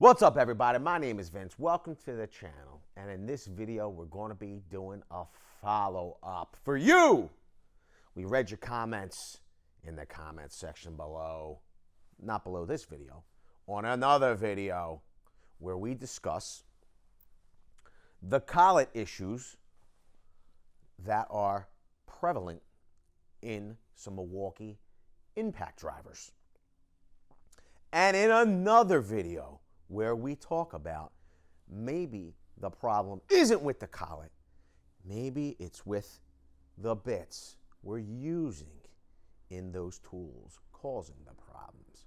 What's up, everybody? My name is Vince. Welcome to the channel. And in this video, we're going to be doing a follow-up for you. We read your comments in the comments section below, not below this video, on another video where we discuss the collet issues that are prevalent in some Milwaukee Impact drivers. And in another video where we talk about maybe the problem isn't with the collet, maybe it's with the bits we're using in those tools causing the problems.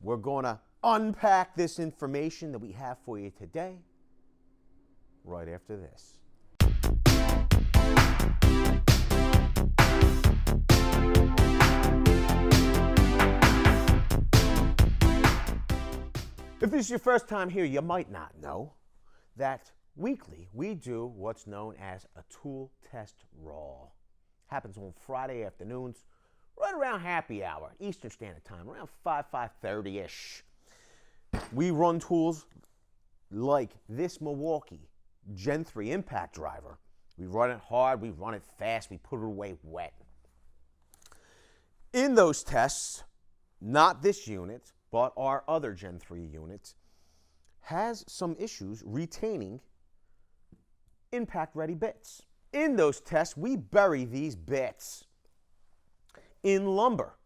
We're going to unpack this information that we have for you today right after this. If this is your first time here, you might not know that weekly we do what's known as a tool test raw. Happens on Friday afternoons, right around happy hour, Eastern Standard Time, around 5:30-ish. We run tools like this Milwaukee Gen 3 Impact driver. We run it hard, we run it fast, we put it away wet. In those tests, not this unit, but our other Gen 3 unit has some issues retaining impact-ready bits. In those tests, we bury these bits in lumber.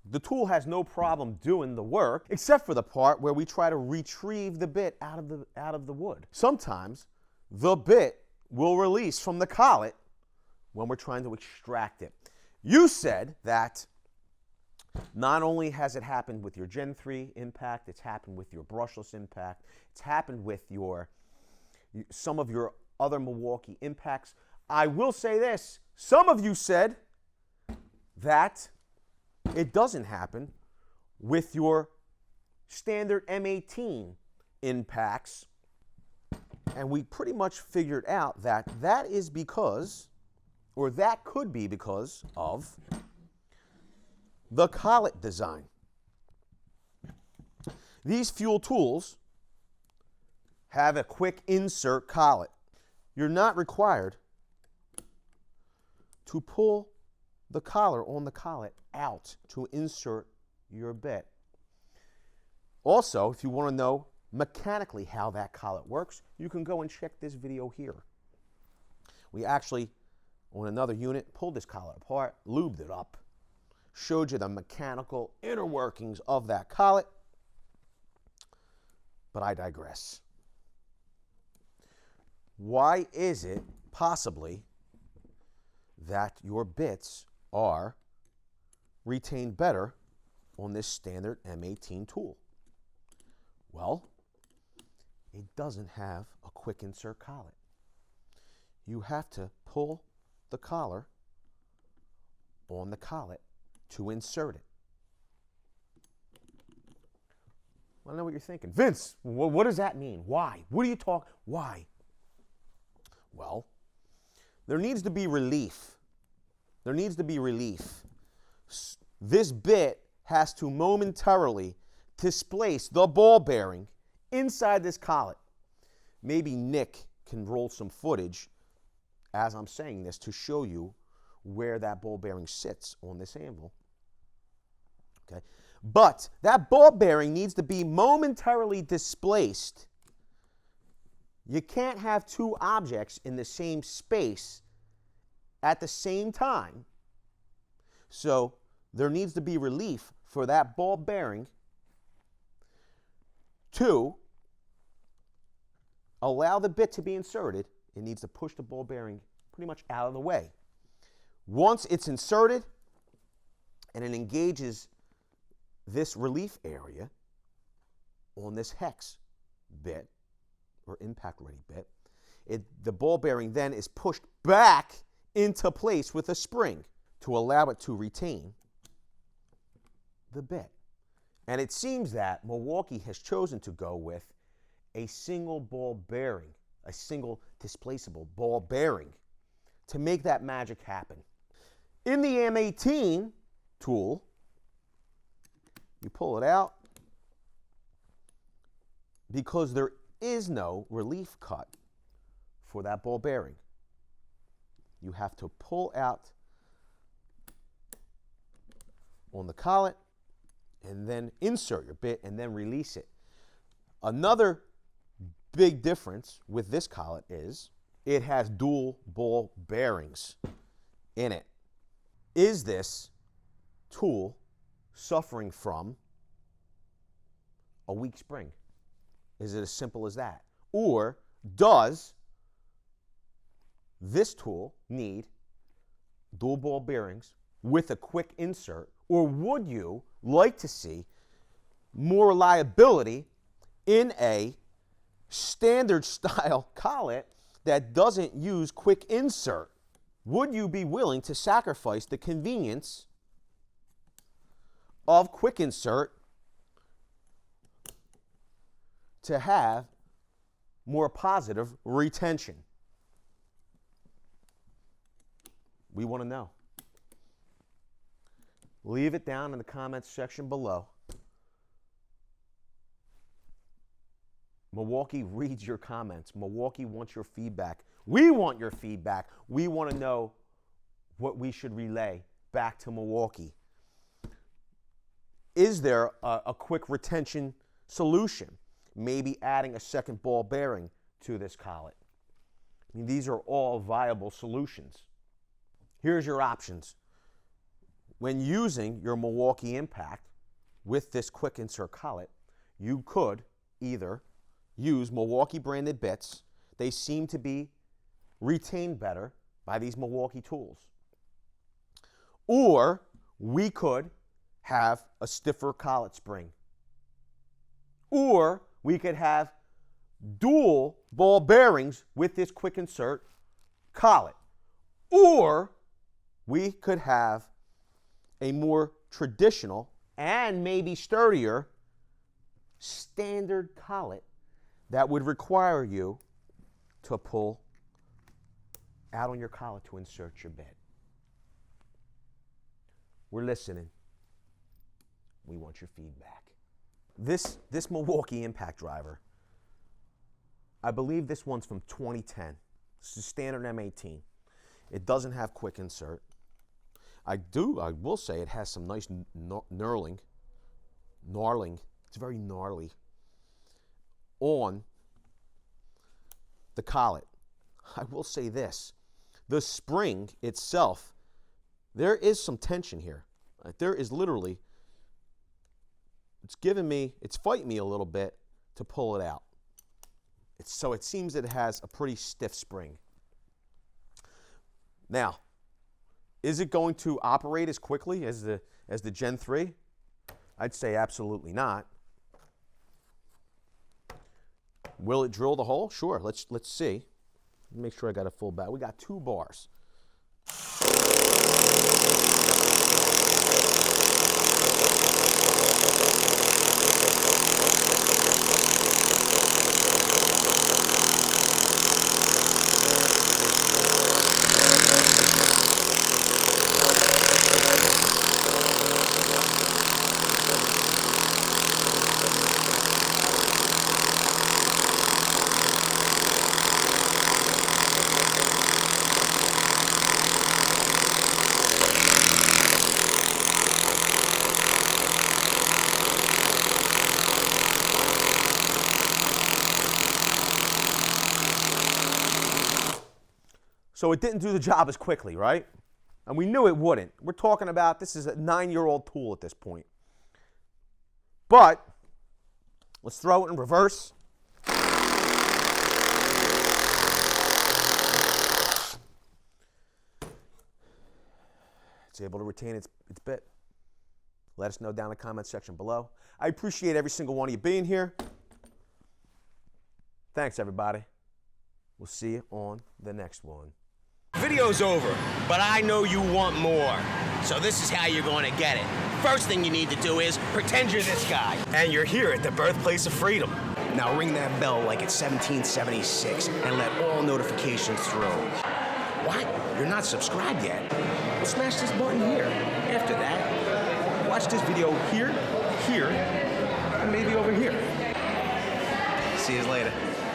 The tool has no problem doing the work, except for the part where we try to retrieve the bit out of the wood. Sometimes the bit will release from the collet when we're trying to extract it. You said that not only has it happened with your Gen 3 Impact, it's happened with your brushless Impact, it's happened with some of your other Milwaukee Impacts. I will say this, some of you said that it doesn't happen with your standard M18 Impacts, and we pretty much figured out that that is because, or that could be because of the collet design. These fuel tools have a quick insert collet. You're not required to pull the collar on the collet out to insert your bit. Also, if you want to know mechanically how that collet works, you can go and check this video here. We actually, on another unit, pulled this collet apart, lubed it up, showed you the mechanical inner workings of that collet, but I digress. Why is it possibly that your bits are retained better on this standard M18 tool? Well, it doesn't have a quick insert collet. You have to pull the collar on the collet to insert it. Well, I know what you're thinking. Vince, what does that mean? Why? What are you talking? Why? Well, there needs to be relief. There needs to be relief. This bit has to momentarily displace the ball bearing inside this collet. Maybe Nick can roll some footage as I'm saying this to show you where that ball bearing sits on this anvil. Okay, but that ball bearing needs to be momentarily displaced. You can't have two objects in the same space at the same time. So there needs to be relief for that ball bearing to allow the bit to be inserted. It needs to push the ball bearing pretty much out of the way. Once it's inserted and it engages this relief area on this hex bit or impact ready bit, the ball bearing then is pushed back into place with a spring to allow it to retain the bit. And it seems that Milwaukee has chosen to go with a single ball bearing, a single displaceable ball bearing to make that magic happen. In the M18 tool, you pull it out, because there is no relief cut for that ball bearing. You have to pull out on the collet and then insert your bit and then release it. Another big difference with this collet is it has dual ball bearings in it. Is this tool suffering from a weak spring? Is it as simple as that? Or does this tool need dual ball bearings with a quick insert? Or would you like to see more reliability in a standard style collet that doesn't use quick insert? Would you be willing to sacrifice the convenience of quick insert to have more positive retention? We want to know. Leave it down in the comments section below. Milwaukee reads your comments. Milwaukee wants your feedback. We want your feedback. We want to know what we should relay back to Milwaukee. Is there a quick retention solution? Maybe adding a second ball bearing to this collet. I mean, these are all viable solutions. Here's your options. When using your Milwaukee Impact with this quick insert collet, you could either use Milwaukee branded bits. They seem to be retained better by these Milwaukee tools. Or we could have a stiffer collet spring. Or we could have dual ball bearings with this quick insert collet. Or we could have a more traditional and maybe sturdier standard collet that would require you to pull out on your collet to insert your bit. We're listening. We want your feedback. This Milwaukee Impact driver, I believe this one's from 2010. This is standard M18. It doesn't have quick insert. I will say it has some nice knurling. It's very gnarly on the collet. I will say this. The spring itself, there is some tension here. There is literally, it's fighting me a little bit to pull it out. So it seems that it has a pretty stiff spring. Now, is it going to operate as quickly as the Gen 3? I'd say absolutely not. Will it drill the hole? Sure, let's see. Make sure I got a full bat. We got 2 bars. So it didn't do the job as quickly, right? And we knew it wouldn't. We're talking about, this is a 9-year-old tool at this point. But let's throw it in reverse. It's able to retain its bit. Let us know down in the comment section below. I appreciate every single one of you being here. Thanks, everybody. We'll see you on the next one. Video's over, but I know you want more. So this is how you're going to get it. First thing you need to do is pretend you're this guy. And you're here at the birthplace of freedom. Now ring that bell like it's 1776 and let all notifications through. What? You're not subscribed yet? Well, smash this button here. After that, watch this video here, and maybe over here. See you later.